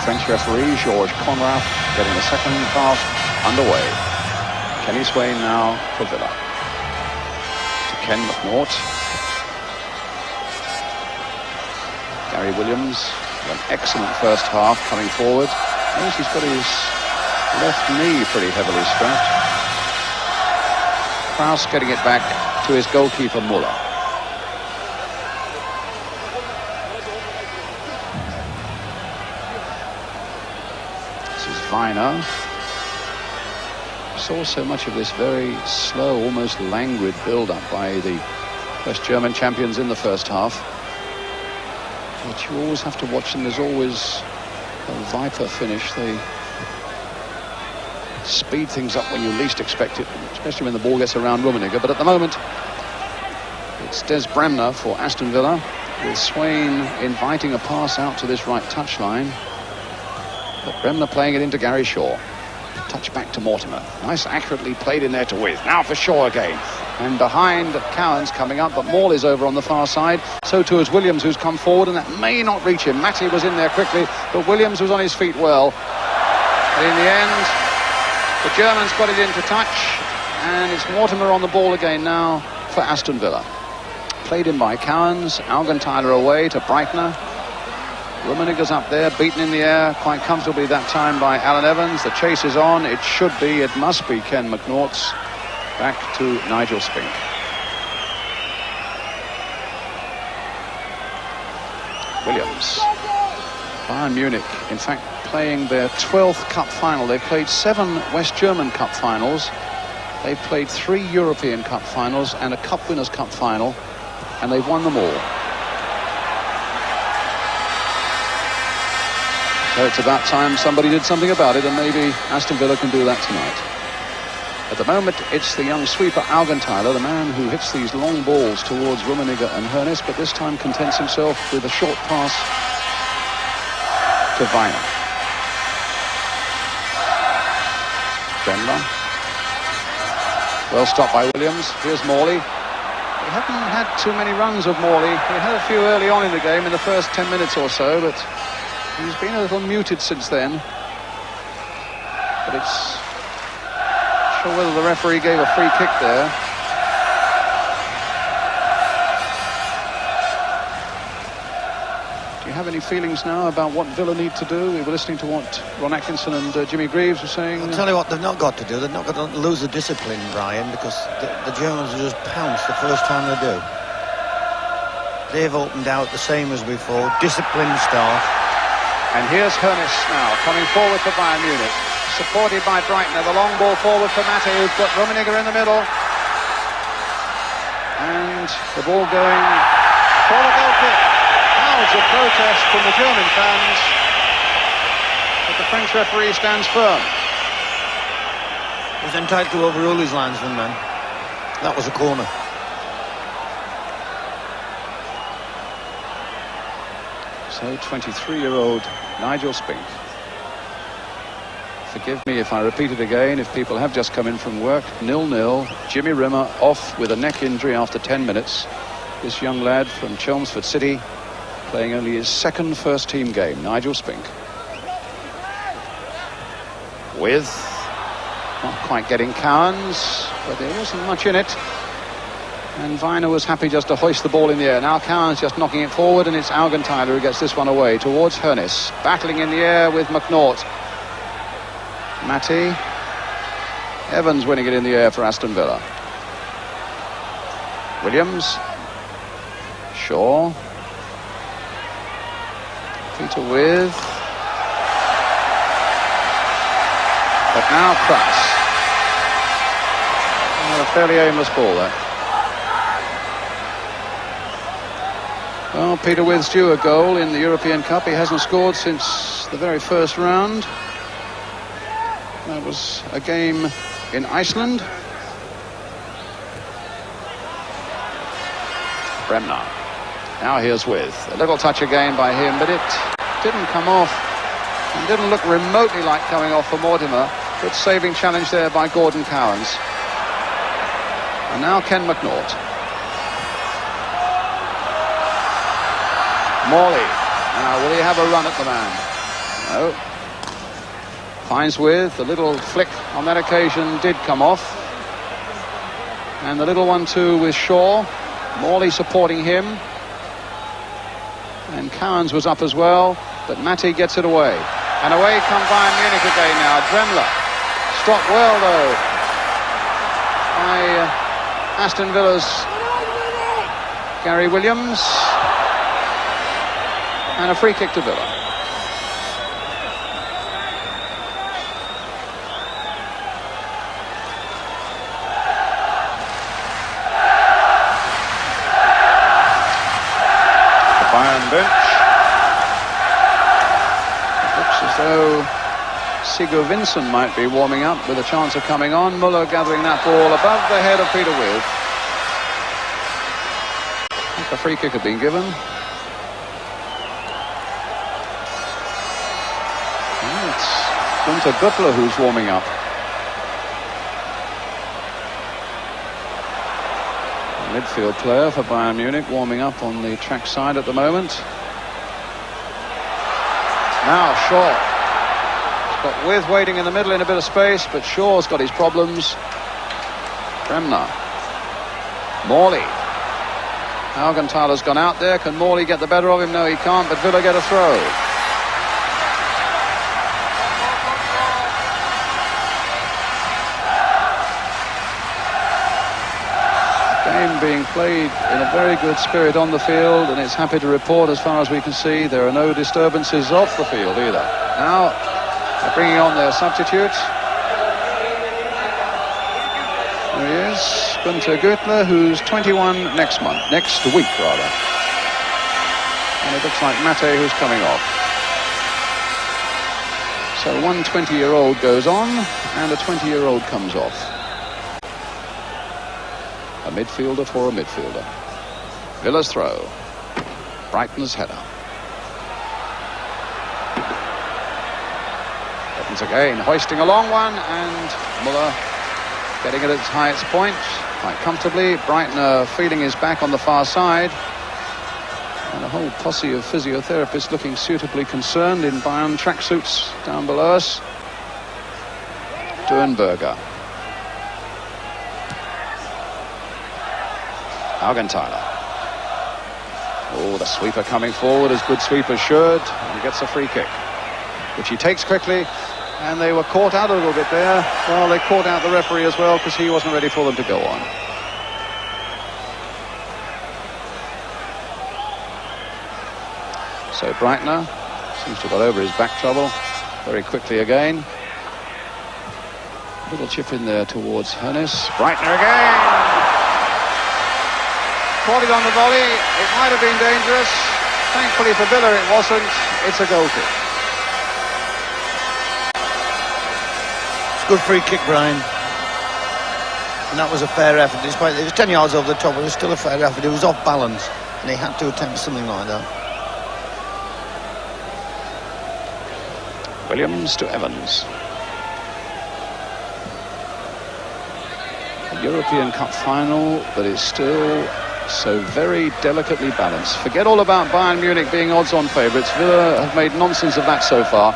French referee Georges Conrad getting the second half underway. Kenny Swain now for Villa. To Ken McNaught. Gary Williams, an excellent first half coming forward. Notice he's got his left knee pretty heavily strapped. Kraus getting it back to his goalkeeper Muller. This is Weiner. Saw so much of this very slow, almost languid build-up by the West German champions in the first half. But you always have to watch them. There's always a viper finish. They speed things up when you least expect it, especially when the ball gets around Rummenigge. But at the moment, it's Des Bremner for Aston Villa, with Swain inviting a pass out to this right touchline. But Bremner playing it into Gary Shaw. Touch back to Mortimer. Nice, accurately played in there to With. Now for Shaw again. And behind, Cowan's coming up, but Morley's over on the far side. So too is Williams, who's come forward, and that may not reach him. Matty was in there quickly, but Williams was on his feet well. But in the end, the Germans got it into touch, and it's Mortimer on the ball again now for Aston Villa. Played in by Cowans. Augenthaler away to Breitner. Rummenigge's up there, beaten in the air quite comfortably that time by Alan Evans. The chase is on. It must be Ken McNaughts. Back to Nigel Spink. Williams. Bayern Munich, in fact, playing their 12th cup final. They've played 7 West German cup finals. They've played 3 European cup finals and a Cup Winners' Cup final, and they've won them all. So it's about time somebody did something about it, and maybe Aston Villa can do that tonight. At the moment, it's the young sweeper Augenthaler, the man who hits these long balls towards Rummenigge and Hoeneß, but this time contents himself with a short pass to Weiner. Bremner. Well stopped by Williams. Here's Morley. He hadn't had too many runs of Morley. He had a few early on in the game, in the first 10 minutes or so, but he's been a little muted since then. But it's not sure whether the referee gave a free kick there. Do you have any feelings now about what Villa need to do? We were listening to what Ron Atkinson and Jimmy Greaves were saying. I'll tell you what they've not got to do. They've not got to lose the discipline, Brian, because the Germans will just pounce the first time they do. They've opened out the same as before. Disciplined start. And here's Hoeneß now coming forward for Bayern Munich, supported by Breitner. The long ball forward for Matty, who's got Rummenigge in the middle, and the ball going for the goal kick. Howls of protest from the German fans, but the French referee stands firm. He was entitled to overrule his linesman, man. That was a corner. So 23-year-old Nigel Spink. Forgive me if I repeat it again, if people have just come in from work. 0-0. Jimmy Rimmer off with a neck injury after 10 minutes. This young lad from Chelmsford City playing only his second first-team game. Nigel Spink. With not quite getting Cowans, but there wasn't much in it. And Weiner was happy just to hoist the ball in the air. Now Cowans just knocking it forward, and it's Augenthaler who gets this one away towards Hoeneß. Battling in the air with McNaught. Matty. Evans winning it in the air for Aston Villa. Williams. Shaw. Peter With. But now Kraus. A fairly aimless ball there. Well, Peter With's due a goal in the European Cup. He hasn't scored since the very first round. That was a game in Iceland. Bremner. Now here's With. A little touch again by him, but it didn't come off. It didn't look remotely like coming off for Mortimer. Good saving challenge there by Gordon Cowans. And now Ken McNaught. Morley. Now, will he have a run at the man? No. Finds with the little flick on that occasion did come off. And the little one too with Shaw. Morley supporting him. And Cowans was up as well, but Matty gets it away. And away come Bayern Munich again now. Dremler. Stopped well though by Aston Villa's Gary Williams. And a free kick to Villa. Bayern bench. It looks as though Sigurvinsson might be warming up with a chance of coming on. Muller gathering that ball above the head of Peter Wild. I think a free kick had been given. And it's Günther Güttler who's warming up. Midfield player for Bayern Munich warming up on the track side at the moment. Now Shaw. He's got With waiting in the middle in a bit of space, but Shaw's got his problems. Bremner. Morley. Augenthaler's gone out there. Can Morley get the better of him? No, he can't, but Villa get a throw. Being played in a very good spirit on the field, and it's happy to report, as far as we can see, there are no disturbances off the field either. Now they're bringing on their substitute. There he is, Günther Güttler, who's 21 next week rather. And it looks like Mate who's coming off. So one 20-year-old goes on and a 20-year-old comes off. A midfielder for a midfielder. Villa's throw. Brighton's header. Evans again hoisting a long one, and Muller getting it at its highest point quite comfortably. Brighton feeling his back on the far side, and a whole posse of physiotherapists looking suitably concerned in Bayern tracksuits down below us. Durenberger. Augenthaler. Oh, the sweeper coming forward as good sweepers should. And he gets a free kick, which he takes quickly. And they were caught out a little bit there. Well, they caught out the referee as well, because he wasn't ready for them to go on. So Breitner seems to have got over his back trouble very quickly again. Little chip in there towards Hoeneß. Breitner again. Caught it on the volley. It might have been dangerous. Thankfully for Villa it wasn't. It's a goal kick. It's a good free kick, Brian. And that was a fair effort. Despite it was 10 yards over the top, it was still a fair effort. It was off balance, and he had to attempt something like that. Williams to Evans. A European Cup final, but it's still so very delicately balanced. Forget all about Bayern Munich being odds-on favourites. Villa have made nonsense of that so far.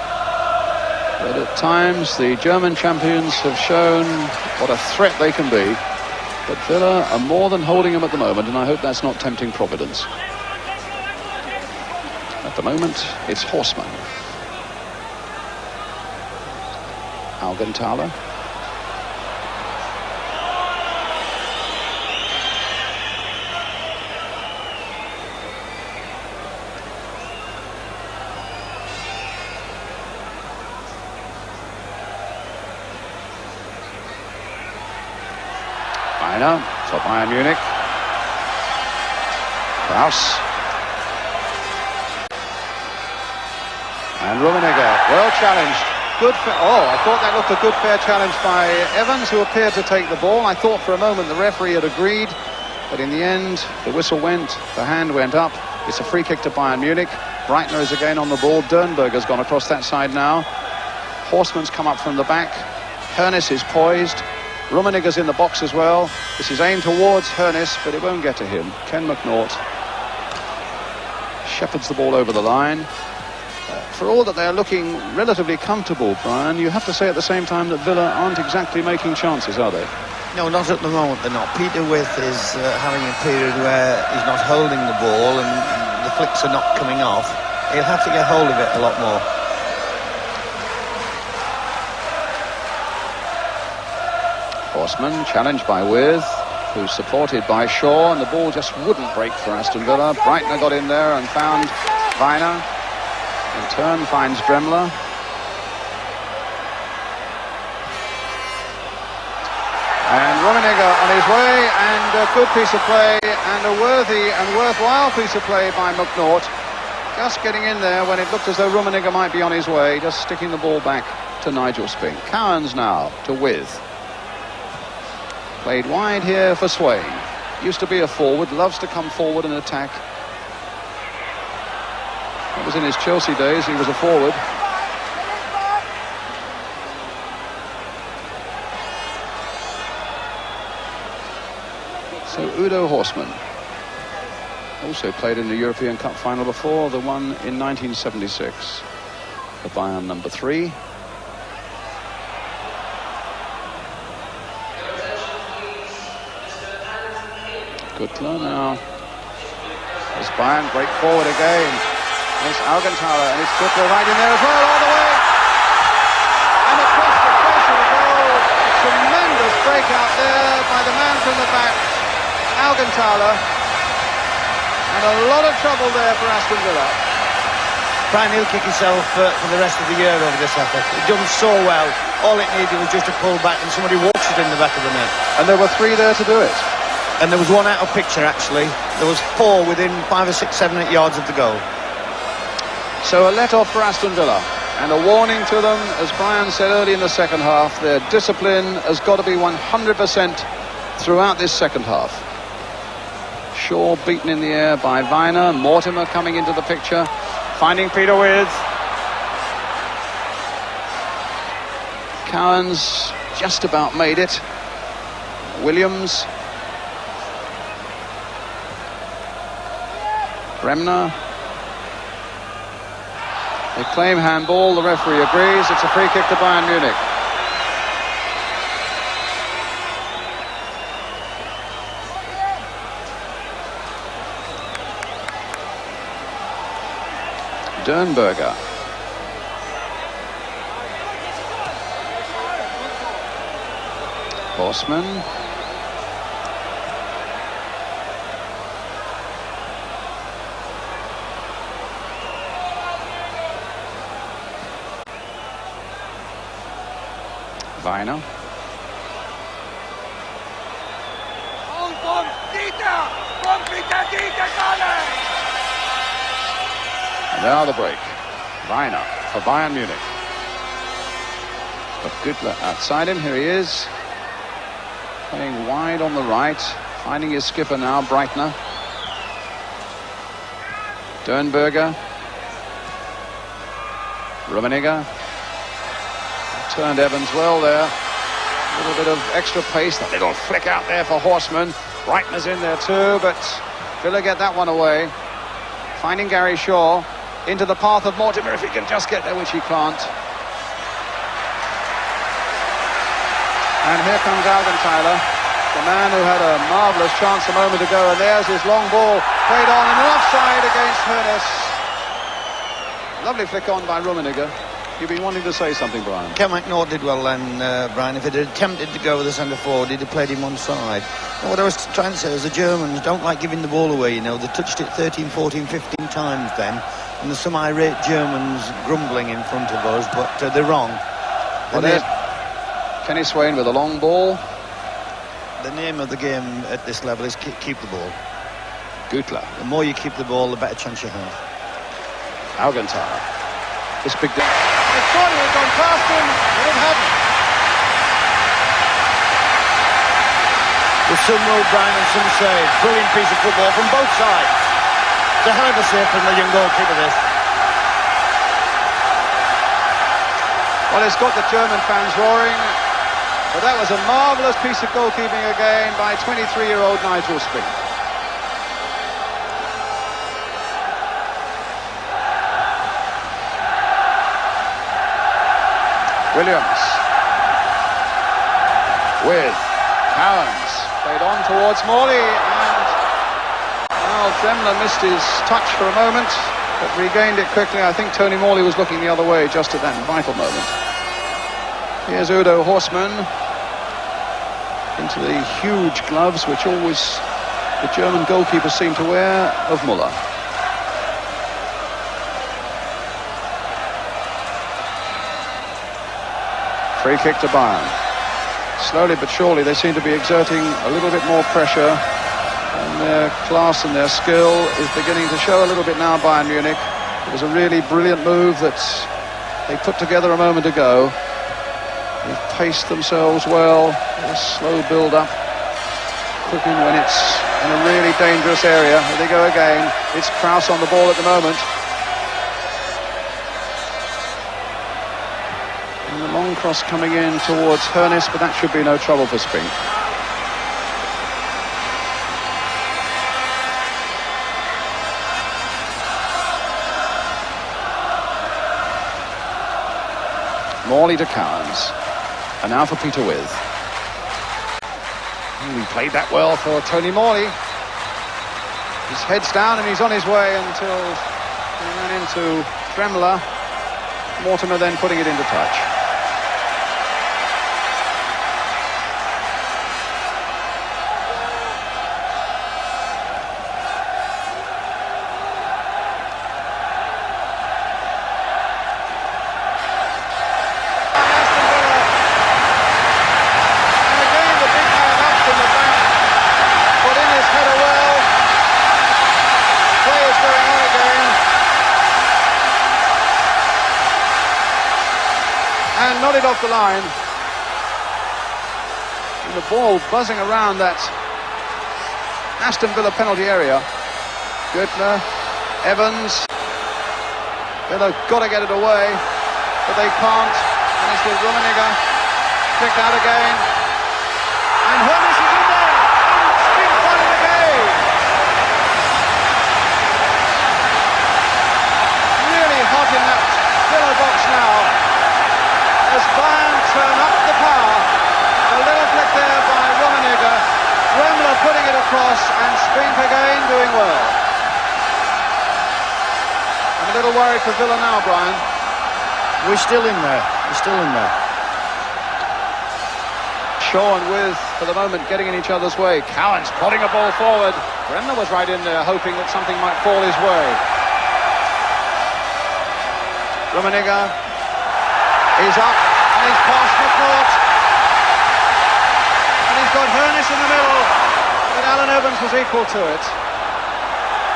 But at times, the German champions have shown what a threat they can be. But Villa are more than holding them at the moment, and I hope that's not tempting Providence. At the moment, it's Horseman. Augenthaler. For Bayern Munich. Kraus. And Rummenigge, well challenged. I thought that looked a good fair challenge by Evans, who appeared to take the ball. I thought for a moment the referee had agreed, but in the end the whistle went, the hand went up. It's a free kick to Bayern Munich. Breitner is again on the ball. Durenberger's gone across that side now. Horseman's come up from the back. Hoeneß is poised. Rummenigge's in the box as well. This is aimed towards Hoeneß, but it won't get to him. Ken McNaught shepherds the ball over the line. for all that they're looking relatively comfortable, Brian, you have to say at the same time that Villa aren't exactly making chances, are they? No, not at the moment, they're not. Peter With is having a period where he's not holding the ball and the flicks are not coming off. He'll have to get hold of it a lot more. Horseman challenged by With, who's supported by Shaw, and the ball just wouldn't break for Aston Villa. Breitner got in there and found Weiner. In turn finds Dremler. And Rummenigge on his way, and a good piece of play, and a worthy and worthwhile piece of play by McNaught. Just getting in there when it looked as though Rummenigge might be on his way, just sticking the ball back to Nigel Spink. Cowans now to With. Played wide here for Swain. Used to be a forward, loves to come forward and attack. That was in his Chelsea days, he was a forward. So Udo Horseman also played in the European Cup final before, the one in 1976. The Bayern number 3. Gutler now. As Bayern break forward again. It's Augenthaler and it's Gutler right in there as well, all the way. And across the face of the goal. A tremendous break out there by the man from the back, Augenthaler. And a lot of trouble there for Aston Villa. Brian, he'll kick himself for the rest of the year over this effort. He'd done so well. All it needed was just a pull back and somebody walks it in the back of the net. And there were 3 there to do it. And there was one out of picture, actually. There was 4 within 5 or 6, 7, 8 yards of the goal. So a let-off for Aston Villa. And a warning to them, as Brian said early in the second half, their discipline has got to be 100% throughout this second half. Shaw beaten in the air by Weiner. Mortimer coming into the picture, finding Peter With. Cowans just about made it. Williams. Bremner. They claim handball, the referee agrees, it's a free kick to Bayern Munich. Dernberger. Horseman. Weiner. Now the break. Weiner for Bayern Munich. But Gutler outside him. Here he is. Playing wide on the right. Finding his skipper now, Breitner. Dernberger. Rummenigge. Turned Evans well there. A little bit of extra pace. That little flick out there for Horseman. Breitner's in there too, but Villa get that one away. Finding Gary Shaw. Into the path of Mortimer if he can just get there, which he can't. And here comes Augenthaler, the man who had a marvellous chance a moment ago, and there's his long ball played on and an offside against Hoeneß. Lovely flick on by Rummenigge. You've been wanting to say something, Brian. Ken McNaught did well then, Brian. If he'd attempted to go with the centre forward, he'd have played him on side. And what I was trying to say is the Germans don't like giving the ball away, you know. They touched it 13, 14, 15 times then. And there's some irate Germans grumbling in front of us, but they're wrong. Well, there's Kenny Swain with a long ball. The name of the game at this level is keep the ball. Gutler. The more you keep the ball, the better chance you have. Augenthaler. This big... I thought it had gone past him, but it hadn't. With some will Brian and some say, brilliant piece of football from both sides. It's a hell of a save from the young goalkeeper, this. Well, it's got the German fans roaring, but that was a marvellous piece of goalkeeping again by 23-year-old Nigel Spink. Williams with Cowans, played on towards Morley, and well, Dremler missed his touch for a moment, but regained it quickly. I think Tony Morley was looking the other way just at that vital moment. Here's Udo Horstmann into the huge gloves which always the German goalkeepers seem to wear, of Muller. Free kick to Bayern. Slowly but surely they seem to be exerting a little bit more pressure, and their class and their skill is beginning to show a little bit now. Bayern Munich. It was a really brilliant move that they put together a moment ago. They've paced themselves well, a slow build up, cooking when it's in a really dangerous area. Here they go again. It's Kraus on the ball at the moment. And the long cross coming in towards Hoeneß, but that should be no trouble for Spink. Morley to Cowans. And now for Peter With. He played that well for Tony Morley. His head's down and he's on his way until he ran into Dremler. Mortimer then putting it into touch. Nodded off the line, and the ball buzzing around that Aston Villa penalty area. Göttler, Evans, Villa got to get it away, but they can't, and it's with Rummenigge, kicked out again, and Hoeneß is in there, and Spink won it again. Really hot in that Villa box now. As Bayern turn up the power, a little flick there by Rummenigge, Dremler putting it across, and Spink again doing well. I'm a little worried for Villa now, Brian. We're still in there. We're still in there. Shaw and With, for the moment, getting in each other's way. Cowans prodding a ball forward. Bremner was right in there, hoping that something might fall his way. Rummenigge. He's up, and he's past McNaught. And he's got Hoeneß in the middle, but Alan Evans was equal to it.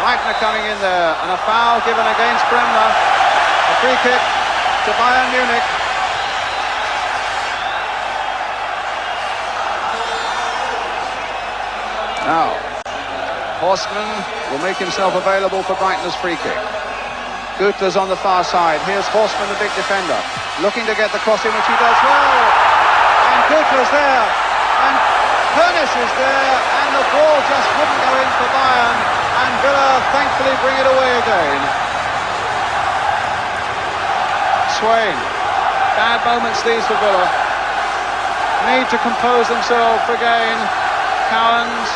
Leitner coming in there, and a foul given against Bremner. A free kick to Bayern Munich. Now, Horstmann will make himself available for Breitner's free kick. Göttler's on the far side. Here's Horstmann, the big defender, looking to get the cross in, which he does well. And Göttler's there. And Hoeneß is there. And the ball just wouldn't go in for Bayern. And Villa thankfully bring it away again. Swain. Bad moments these for Villa. Need to compose themselves again. Cowans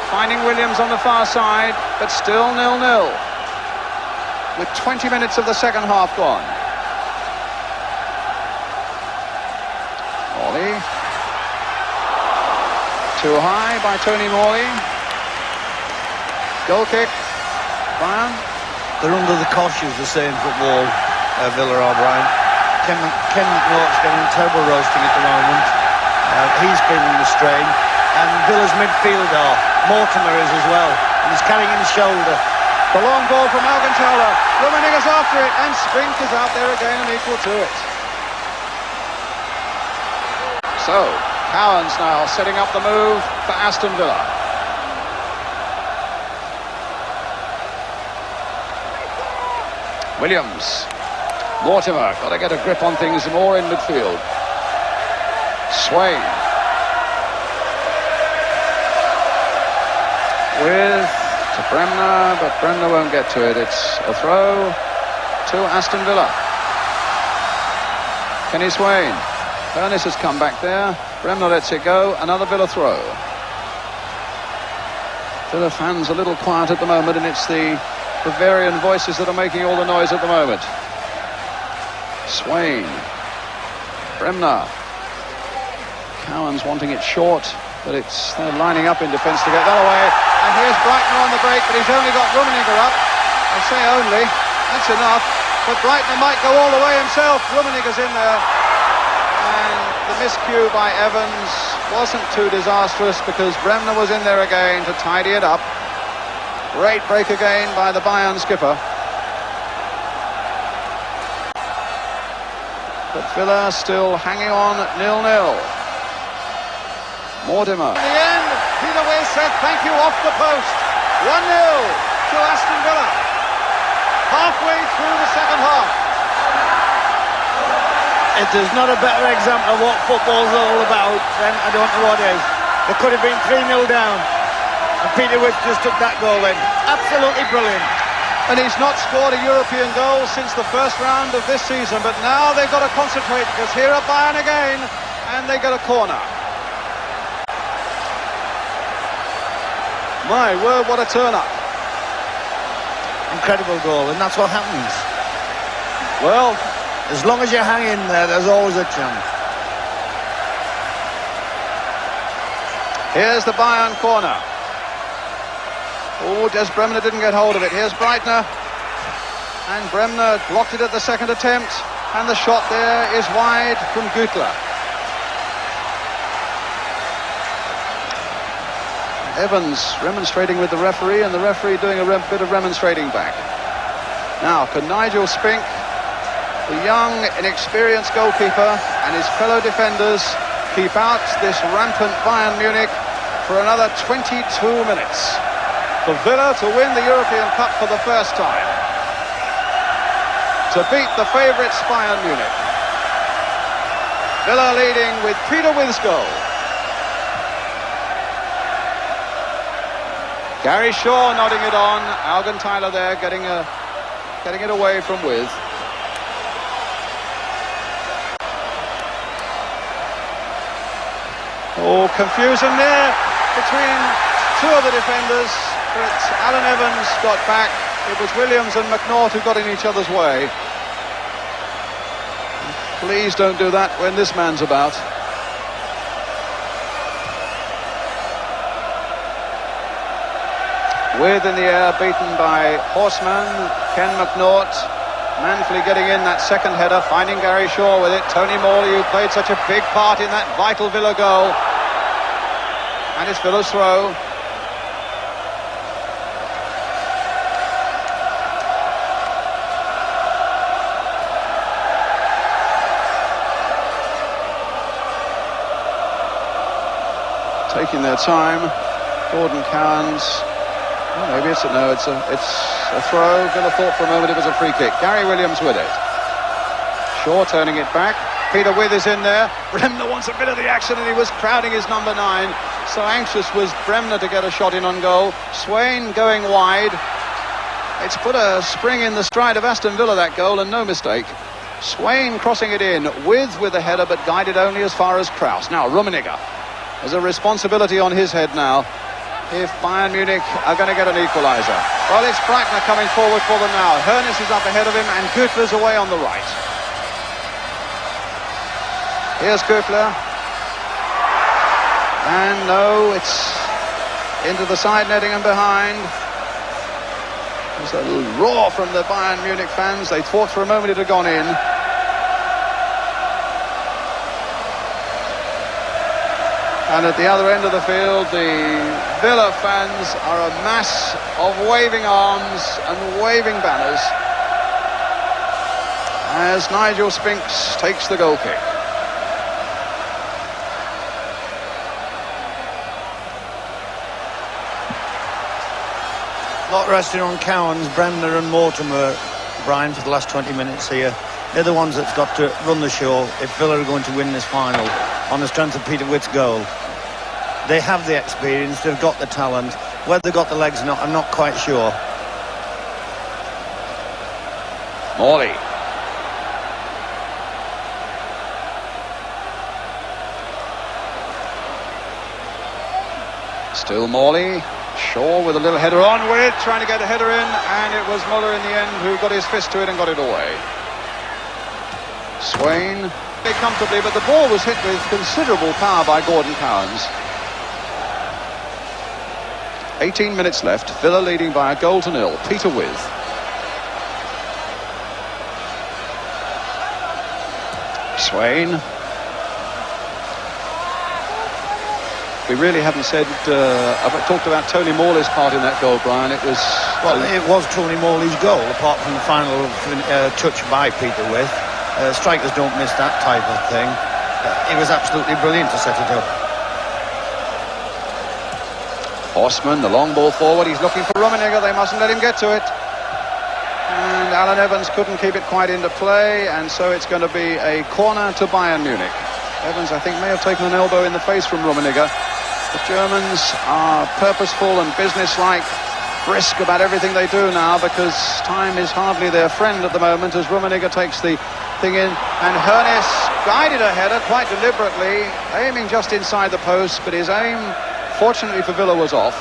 finding Williams on the far side, but still 0-0. With 20 minutes of the second half gone. Morley. Too high by Tony Morley. Goal kick. Bayern. They're under the cosh, as they say in football, Villa O'Brien. Ken McNaught's getting a terrible roasting at the moment. He's feeling the strain. And Villa's midfielder, Mortimer, is as well. And he's carrying his shoulder. The long ball from Augenthaler. Rummenigge's after it, and Spink is out there again and equal to it. So, Cowans now setting up the move for Aston Villa. Williams. Mortimer, got to get a grip on things more in midfield. Swain. With to Bremner, but Bremner won't get to it. It's a throw to Aston Villa. Kenny Swain. Ernest has come back there. Bremner lets it go. Another Villa throw. Villa fans a little quiet at the moment, and it's the Bavarian voices that are making all the noise at the moment. Swain. Bremner. Cowan's wanting it short, but they're lining up in defence to get that away. And here's Breitner on the break, but he's only got Rummenigge up. I say only, that's enough. But Breitner might go all the way himself. Rummenigge's in there. And the miscue by Evans wasn't too disastrous because Bremner was in there again to tidy it up. Great break again by the Bayern skipper. But Villa still hanging on at 0-0. Mortimer. In the end, Peter Way said thank you off the post. 1-0 to Aston Villa. Halfway through the second half. If there's not a better example of what football's all about, then I don't know what is. They could have been 3-0 down. And Peter Witt just took that goal in. Absolutely brilliant. And he's not scored a European goal since the first round of this season. But now they've got to concentrate because here are Bayern again. And they get a corner. My word, what a turn-up. Incredible goal, and that's what happens. Well, as long as you hang in there, there's always a chance. Here's the Bayern corner. Oh, Des Bremner didn't get hold of it. Here's Breitner. And Bremner blocked it at the second attempt. And the shot there is wide from Güttler. Evans remonstrating with the referee, and the referee doing a bit of remonstrating back. Now, can Nigel Spink, the young, inexperienced goalkeeper, and his fellow defenders keep out this rampant Bayern Munich for another 22 minutes? For Villa to win the European Cup for the first time. To beat the favourites Bayern Munich. Villa leading with Peter With's goal. Gary Shaw nodding it on. Algan Tyler there getting it away from With. Oh, confusion there between two of the defenders, but Alan Evans got back. It was Williams and McNaught who got in each other's way. Please don't do that when this man's about. With in the air, beaten by Horseman, Ken McNaught, manfully getting in that second header, finding Gary Shaw with it. Tony Morley, who played such a big part in that vital Villa goal. And it's Villa's throw. Taking their time. Gordon Cowans. Oh, maybe it's a throw. Villa thought for a moment it was a free kick. Gary Williams with it. Shaw turning it back. Peter With is in there. Bremner wants a bit of the action, and he was crowding his number 9. So anxious was Bremner to get a shot in on goal. Swain going wide. It's put a spring in the stride of Aston Villa, that goal, and no mistake. Swain crossing it in with the header, but guided only as far as Kraus. Now Rummenigge has a responsibility on his head now if Bayern Munich are going to get an equaliser. Well, it's Breitner coming forward for them now. Hoeneß is up ahead of him, and Güttler's away on the right. Here's Güttler. And no, it's into the side netting and behind. There's a little roar from the Bayern Munich fans. They thought for a moment it had gone in. And at the other end of the field, the Villa fans are a mass of waving arms and waving banners as Nigel Spinks takes the goal kick. Lot resting on Cowans, Bremner and Mortimer, Brian, for the last 20 minutes here. They're the ones that's got to run the show if Villa are going to win this final on the strength of Peter Witt's goal. They have the experience, they've got the talent. Whether they've got the legs or not, I'm not quite sure. Morley. Still Morley. Shaw with a little header on with, trying to get a header in, and it was Muller in the end who got his fist to it and got it away. Swain comfortably, but the ball was hit with considerable power by Gordon Cowans. 18 minutes left, Villa leading by a goal to nil. Peter With. Swain. We really haven't talked about Tony Morley's part in that goal, Brian. It was... Well, it was Tony Morley's goal, apart from the final touch by Peter With. Strikers don't miss that type of thing. It was absolutely brilliant to set it up. Horseman, the long ball forward. He's looking for Rummenigge. They mustn't let him get to it. And Alan Evans couldn't keep it quite into play, and so it's going to be a corner to Bayern Munich. Evans, I think, may have taken an elbow in the face from Rummenigge. The Germans are purposeful and businesslike, brisk about everything they do now, because time is hardly their friend at the moment as Rummenigge takes the thing in, and Hoeneß guided a header quite deliberately, aiming just inside the post, but his aim, fortunately for Villa, was off.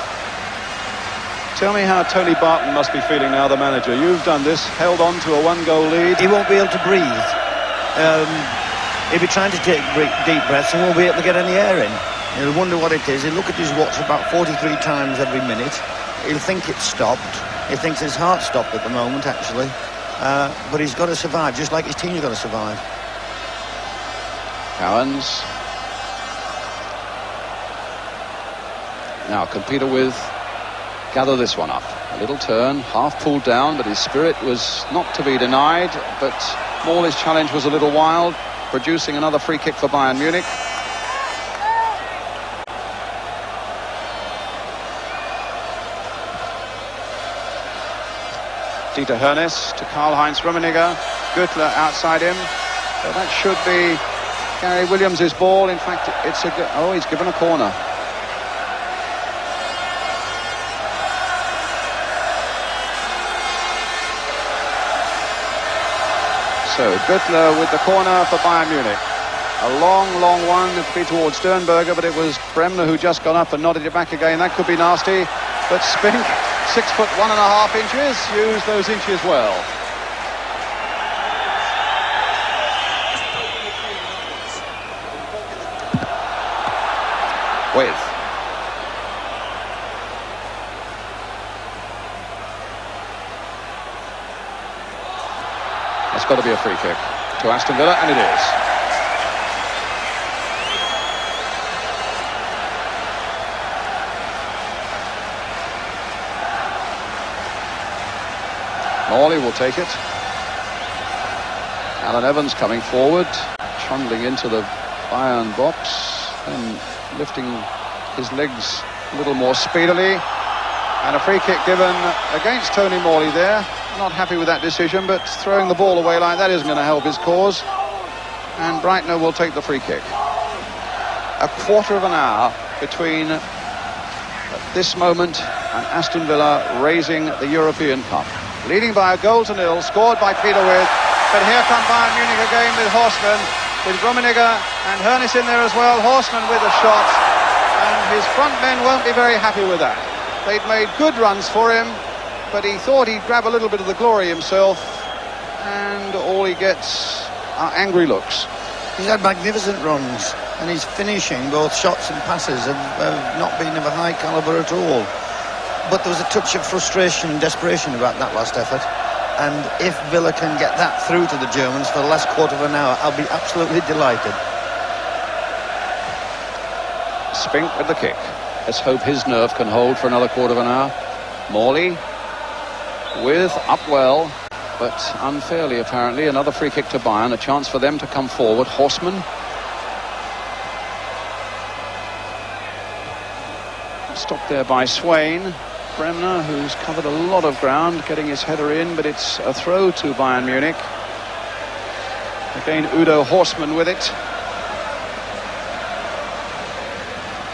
Tell me how Tony Barton must be feeling now, the manager. You've done this, held on to a one-goal lead. He won't be able to breathe. He'll be trying to take deep breaths and won't be able to get any air in. He'll wonder what it is. He'll look at his watch about 43 times every minute. He'll think it's stopped. He thinks his heart stopped at the moment, actually. But he's got to survive, just like his team's got to survive. Cowans. Now, can Peter With gather this one up? A little turn, half pulled down, but his spirit was not to be denied. But Morley's challenge was a little wild, producing another free kick for Bayern Munich. Dieter Hoeneß to Karl-Heinz Rummenigge. Güttler outside him. So that should be Gary Williams' ball. In fact, it's he's given a corner. So Güttler with the corner for Bayern Munich. A long one to be towards Sternberger, but it was Bremner who just got up and nodded it back again. That could be nasty, but Spink, 6'1.5" used those inches well. With. It's got to be a free kick to Aston Villa, and it is. Morley will take it. Alan Evans coming forward, trundling into the Bayern box and lifting his legs a little more speedily. And a free kick given against Tony Morley there. Not happy with that decision, but throwing the ball away like that isn't going to help his cause. And Breitner will take the free kick. A quarter of an hour between this moment and Aston Villa raising the European Cup. Leading by a goal to nil, scored by Peter With. But here come Bayern Munich again with Horseman, with Rummenigge and Hoeneß in there as well. Horseman with a shot, and his front men won't be very happy with that. They'd made good runs for him, but he thought he'd grab a little bit of the glory himself, and all he gets are angry looks. He's had magnificent runs, and his finishing, both shots and passes, have not been of a high calibre at all. But there was a touch of frustration and desperation about that last effort. And if Villa can get that through to the Germans for the last quarter of an hour, I'll be absolutely delighted. Spink with the kick. Let's hope his nerve can hold for another quarter of an hour. Morley with up well, but unfairly apparently. Another free kick to Bayern, a chance for them to come forward. Horseman. Stopped there by Swain. Bremner, who's covered a lot of ground, getting his header in, but it's a throw to Bayern Munich. Again, Udo Horseman with it.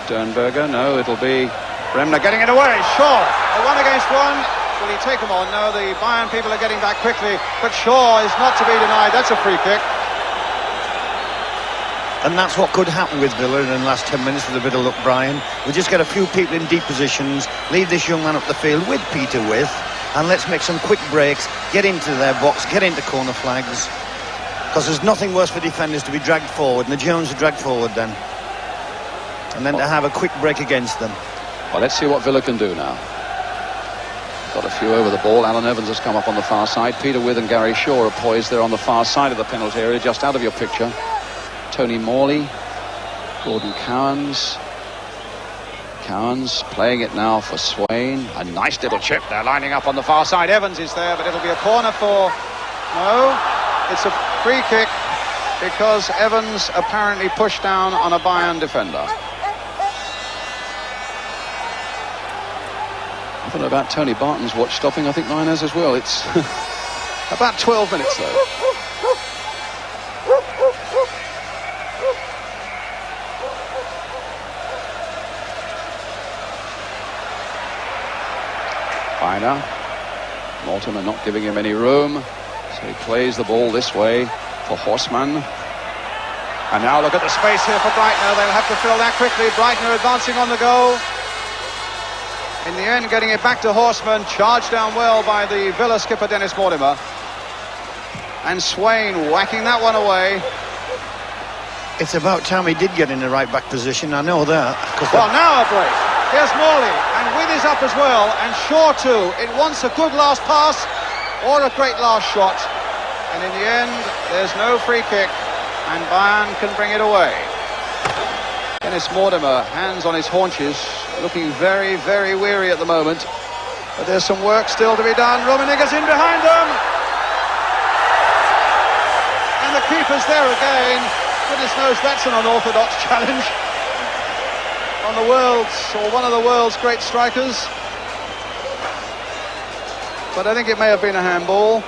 Sternberger, no, it'll be Bremner getting it away. Shaw, a 1 against 1. Will he take him on? No, the Bayern people are getting back quickly, but Shaw is not to be denied. That's a free kick. And that's what could happen with Villa in the last 10 minutes with a bit of luck, Brian. We just get a few people in deep positions, leave this young man up the field with Peter with, and let's make some quick breaks, get into their box, get into corner flags. Because there's nothing worse for defenders to be dragged forward, and the Jones are dragged forward then. And then to have a quick break against them. Well, let's see what Villa can do now. Got a few over the ball. Alan Evans has come up on the far side. Peter With and Gary Shaw are poised there on the far side of the penalty area, just out of your picture. Tony Morley, Gordon Cowans. Cowans playing it now for Swain. A nice little chip. They're lining up on the far side. Evans is there, but it'll be a corner for... No, it's a free kick because Evans apparently pushed down on a Bayern defender. I don't know about Tony Barton's watch stopping. I think mine has as well. It's about 12 minutes though. Finer. Mortimer not giving him any room, so he plays the ball this way for Horseman. And now look at the space here for Breitner. They'll have to fill that quickly. Breitner advancing on the goal. In the end, getting it back to Horseman, charged down well by the Villa skipper Dennis Mortimer. And Swain whacking that one away. It's about time he did get in the right back position, I know that. Well, now a break. Here's Morley, and With is up as well, and Shaw too. It wants a good last pass or a great last shot. And in the end, there's no free kick, and Bayern can bring it away. Dennis Mortimer, hands on his haunches, looking very, very weary at the moment. But there's some work still to be done. Rummenigge's in behind them. And the keeper's there again. Goodness knows that's an unorthodox challenge on the world's, or one of the world's great strikers. But I think it may have been a handball.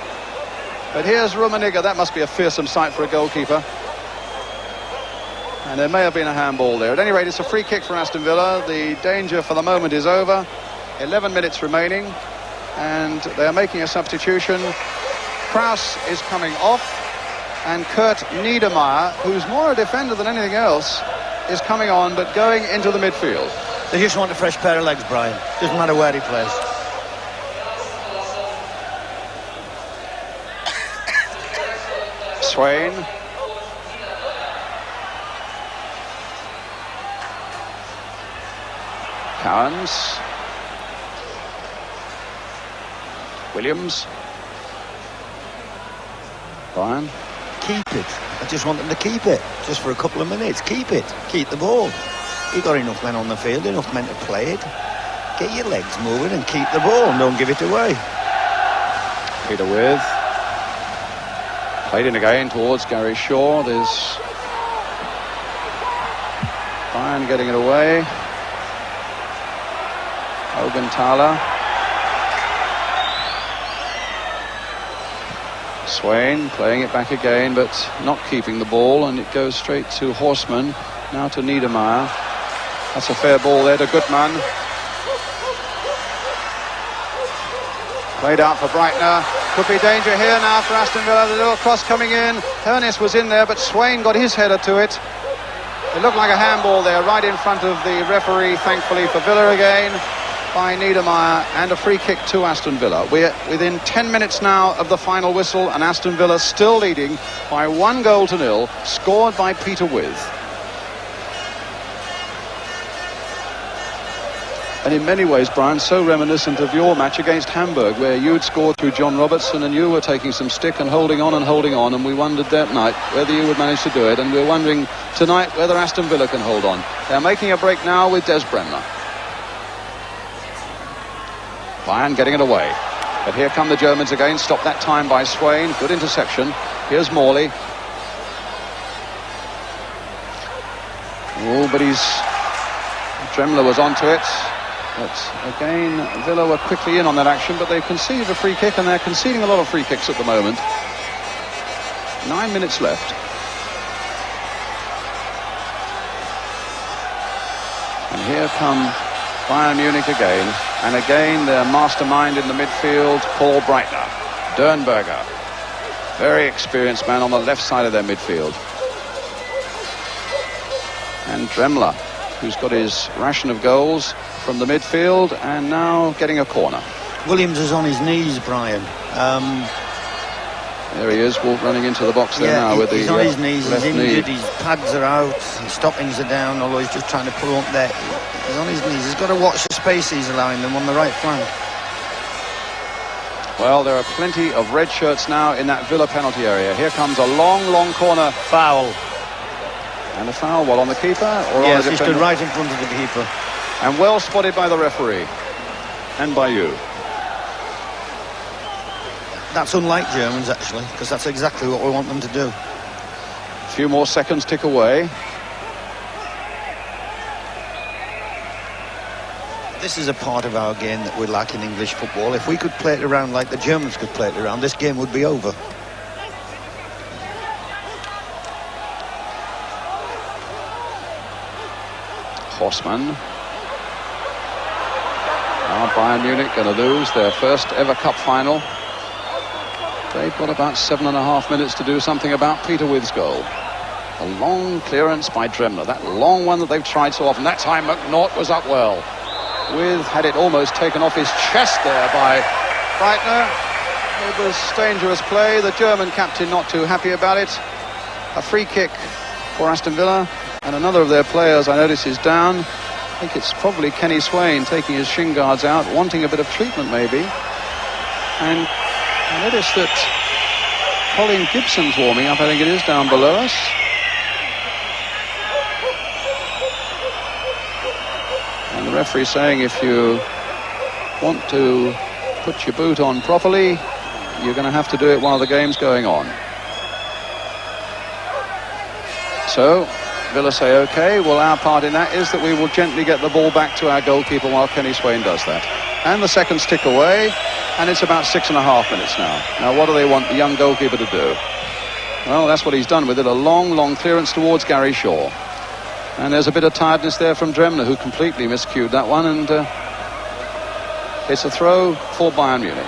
But here's Rummenigge. That must be a fearsome sight for a goalkeeper. And there may have been a handball there. At any rate, it's a free kick for Aston Villa. The danger for the moment is over. 11 minutes remaining. And they are making a substitution. Kraus is coming off. And Kurt Niedermeyer, who's more a defender than anything else, is coming on, but going into the midfield. They just want a fresh pair of legs, Brian. Doesn't matter where he plays. Swain. Cowans. Williams. Bayern. Keep it. I just want them to keep it. Just for a couple of minutes. Keep it. Keep the ball. You've got enough men on the field, enough men to play it. Get your legs moving and keep the ball and don't give it away. Peter With. Played in again towards Gary Shaw. There's Bayern getting it away. Augenthaler. Swain playing it back again, but not keeping the ball, and it goes straight to Horseman. Now to Niedermeyer. That's a fair ball there to Gutmann. Played out for Breitner. Could be danger here now for Aston Villa. The little cross coming in. Hernes was in there, but Swain got his header to it. It looked like a handball there, right in front of the referee, thankfully for Villa again, by Niedermeyer, and a free kick to Aston Villa. We're within 10 minutes now of the final whistle, and Aston Villa still leading by 1-0, scored by Peter With. And in many ways, Brian, so reminiscent of your match against Hamburg, where you'd scored through John Robertson and you were taking some stick and holding on, and we wondered that night whether you would manage to do it, and we're wondering tonight whether Aston Villa can hold on. They're making a break now with Des Bremner. Bayern getting it away. But here come the Germans again. Stopped that time by Swain. Good interception. Here's Morley. Oh, but Dremler was onto it. But again, Villa were quickly in on that action, but they conceded a free kick, and they're conceding a lot of free kicks at the moment. 9 minutes left. And here come Bayern Munich again, and again their mastermind in the midfield, Paul Breitner. Dernberger, very experienced man on the left side of their midfield. And Dremler, who's got his ration of goals from the midfield and now getting a corner. Williams is on his knees, Brian. There he is, running into the box there now with he's the on his knees, he's injured, knee. his pads are out, his stockings are down, although he's just trying to pull up there. He's on his knees, he's got to watch the space he's allowing them on the right flank. Well, there are plenty of red shirts now in that Villa penalty area. Here comes a long corner. Foul. And a foul, on the keeper? Or yes, on the he stood right in front of the keeper. And well spotted by the referee. And by you. That's unlike Germans, actually, because that's exactly what we want them to do. A few more seconds tick away. This is a part of our game that we lack in English football. If we could play it around like the Germans could play it around, this game would be over. Horstmann. Now Bayern Munich going to lose their first ever cup final. They've got about 7.5 minutes to do something about Peter With's goal. A long clearance by Dremler. That long one that they've tried so often. That time McNaught was up well. With had it almost taken off his chest there by Breitner. It was dangerous play. The German captain not too happy about it. A free kick for Aston Villa. And another of their players, I notice, is down. I think it's probably Kenny Swain taking his shin guards out, wanting a bit of treatment maybe. And I notice that Colin Gibson's warming up, I think it is, down below us. And the referee saying if you want to put your boot on properly, you're going to have to do it while the game's going on. So Villa say, OK, well, our part in that is that we will gently get the ball back to our goalkeeper while Kenny Swain does that. And the seconds tick away, and it's about 6.5 minutes now. Now, what do they want the young goalkeeper to do? Well, that's what he's done with it, a long clearance towards Gary Shaw. And there's a bit of tiredness there from Dremler, who completely miscued that one, and it's a throw for Bayern Munich.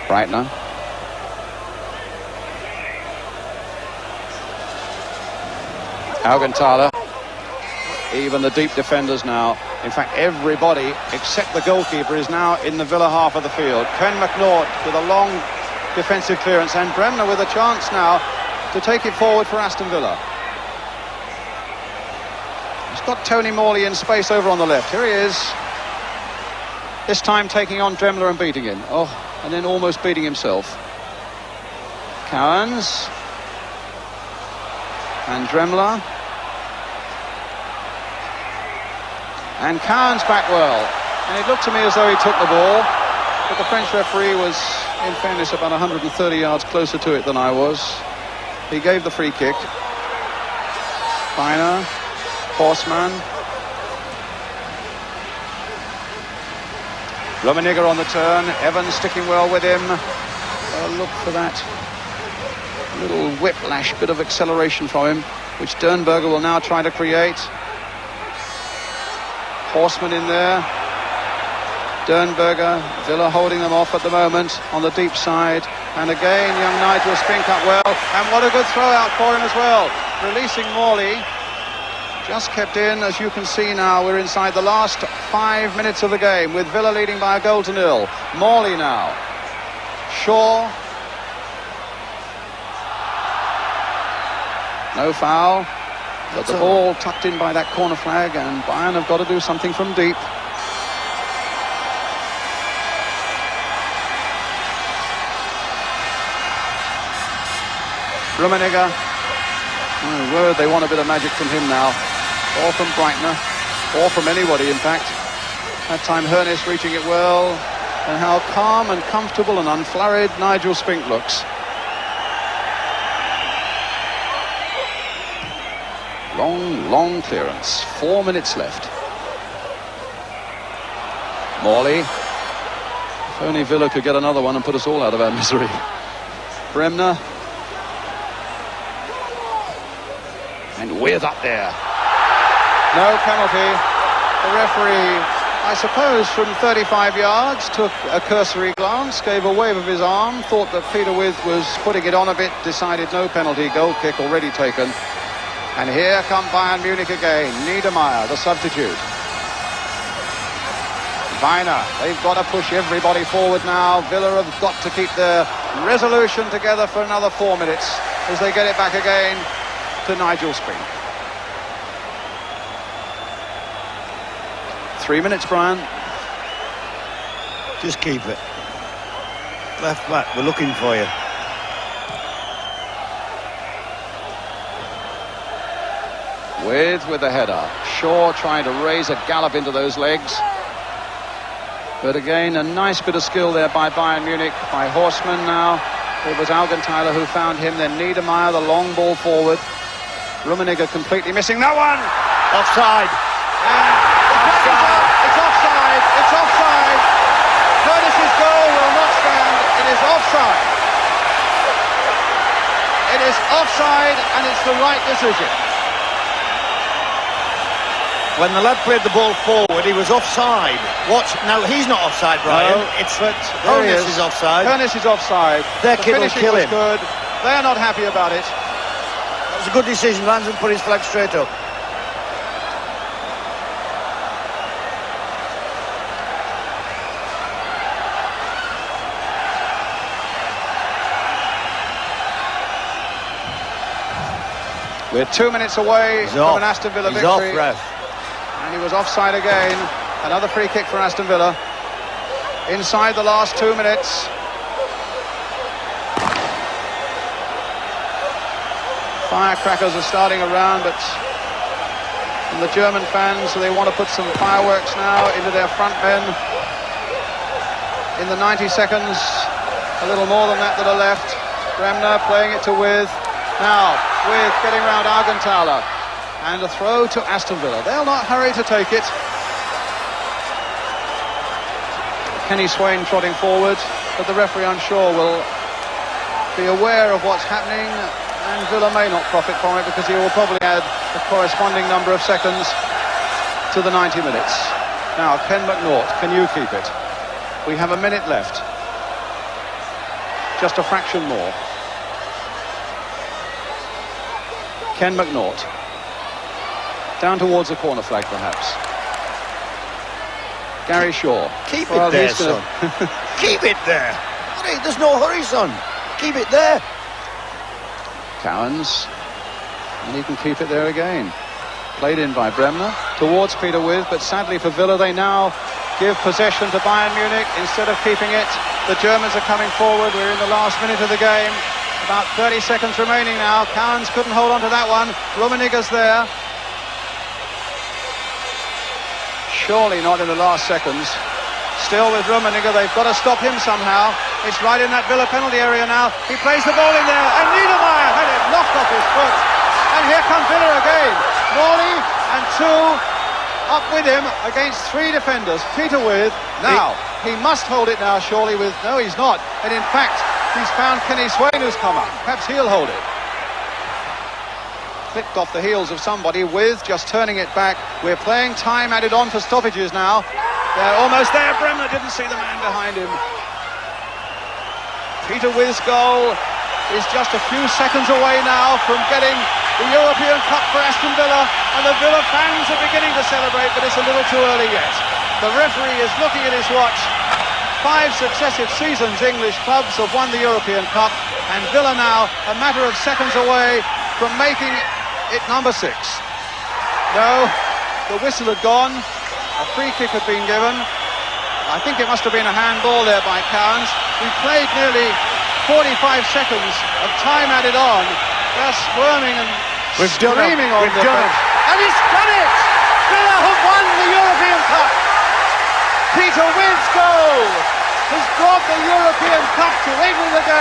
Breitner. Augenthaler. Even the deep defenders now. In fact, everybody except the goalkeeper is now in the Villa half of the field. Ken McNaught with a long defensive clearance, and Bremner with a chance now to take it forward for Aston Villa. He's got Tony Morley in space over on the left. Here he is. This time taking on Dremler and beating him. Oh, and then almost beating himself. Cowans. And Dremler. And Cowans back well. And it looked to me as though he took the ball. But the French referee was, in fairness, about 130 yards closer to it than I was. He gave the free kick. Feiner. Horstmann. Rummenigge on the turn. Evans sticking well with him. Look for that little whiplash, bit of acceleration from him, which Dernberger will now try to create. Horstmann in there. Dernberger, Villa holding them off at the moment on the deep side. And again, young Nigel Spink up well. And what a good throw out for him as well. Releasing Morley. Just kept in, as you can see now. We're inside the last 5 minutes of the game with Villa leading by 1-0. Morley now. Shaw. No foul. But the ball tucked in by that corner flag, and Bayern have got to do something from deep. Rummenigge. Oh, word, they want a bit of magic from him now. Or from Breitner. Or from anybody, in fact. That time Hoeneß reaching it well. And how calm and comfortable and unflurried Nigel Spink looks. Long clearance. 4 minutes left. Morley. If only Villa could get another one and put us all out of our misery. Bremner. And With up there. No penalty. The referee I suppose, from 35 yards, took a cursory glance, gave a wave of his arm, thought that Peter With was putting it on a bit, decided no penalty, goal kick already taken. And here come Bayern Munich again. Niedermeyer, the substitute. Weiner, they've got to push everybody forward now. Villa have got to keep their resolution together for another 4 minutes as they get it back again to Nigel Spink. 3 minutes, Brian. Just keep it. Left back, we're looking for you. With the header. Shaw trying to raise a gallop into those legs. But again, a nice bit of skill there by Bayern Munich, by Horseman now. It was Augenthaler who found him, then Niedermeyer, the long ball forward. Rummenigge completely missing that one. Offside. It's offside. It's offside. Curtis's goal will not stand. It is offside. It is offside, and it's the right decision. When the lad played the ball forward, he was offside. Watch, now he's not offside, Brian. No, it's but Curtis is offside. Curtis is offside. Their The kid will finishing kill was him. good. They're not happy about it. It was a good decision. Lansman put his flag straight up. We're 2 minutes away from an Aston Villa He's victory. off, ref. And he was offside again. Another free kick for Aston Villa. Inside the last 2 minutes. Firecrackers are starting around, but from the German fans, so they want to put some fireworks now into their front men. In the 90 seconds, a little more than that are left. Bremner playing it to With. Now, With getting round Augenthaler. And a throw to Aston Villa. They'll not hurry to take it. Kenny Swain trotting forward, but the referee, I'm sure, will be aware of what's happening, and Villa may not profit from it because he will probably add a corresponding number of seconds to the 90 minutes. Now, Ken McNaught, can you keep it? We have a minute left. Just a fraction more. Ken McNaught. Down towards the corner flag, perhaps. Gary Shaw. Keep it there, son. Keep it there. There's no hurry, son. Keep it there. Cowans. And he can keep it there again. Played in by Bremner. Towards Peter With, but sadly for Villa, they now give possession to Bayern Munich instead of keeping it. The Germans are coming forward. We're in the last minute of the game. About 30 seconds remaining now. Cowans couldn't hold on to that one. Rummenigge's there. Surely not in the last seconds. Still with Rummenigge, they've got to stop him somehow. It's right in that Villa penalty area now. He plays the ball in there, and Niedermeyer had it knocked off his foot. And here comes Villa again. Morley and two up with him against three defenders. Peter With. Now, he must hold it now, surely, with... No, he's not. And in fact, he's found Kenny Swain who's come up. Perhaps he'll hold it. Clipped off the heels of somebody. With just turning it back. We're playing time added on for stoppages now. They're almost there. Bremner didn't see the man behind him. Peter With's goal is just a few seconds away now from getting the European Cup for Aston Villa, and the Villa fans are beginning to celebrate, but it's a little too early yet. The referee is looking at his watch. 5 successive seasons English clubs have won the European Cup, and Villa now a matter of seconds away from making it number 6. No, the whistle had gone. A free kick had been given. I think it must have been a handball there by Cowans. We played nearly 45 seconds of time added on. They're squirming and screaming on the bench. And he's done it! Villa have won the European Cup! Peter With's goal has brought the European Cup to England again.